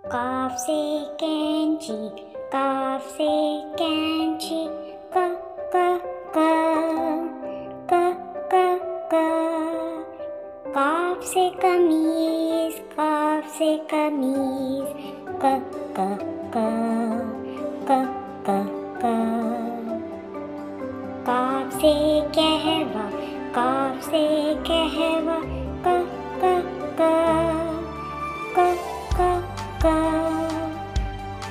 काफ से कैंची, काफ से कैंची, क क क क क क। काफ से कमीज, काफ से कमीज, क क क क क क। काफ से कहवा, काफ से कहवा, क क क क क क।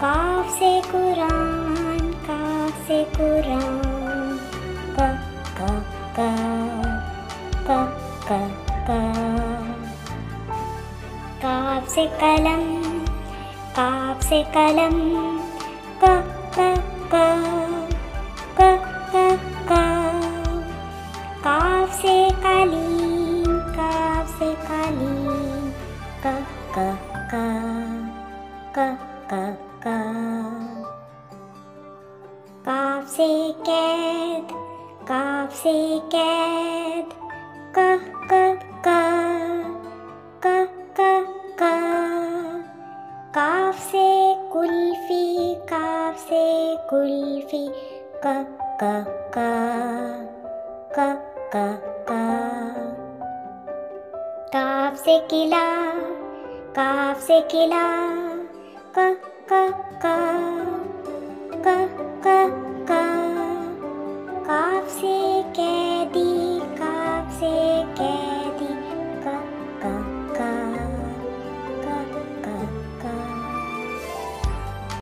काफ से कुरान, काफ से कुरान, क क क क क क। काफ से कलम, काफ से कलम, क क क क क क। काफ से कालीन, काफ से कालीन, क क क क क क। काफ से कैद, काफ से कैद, क क क क क क। काफ से कुल्फी, काफ से कुल्फी, क क क क क क। काफ से किला, काफ से किला, क क क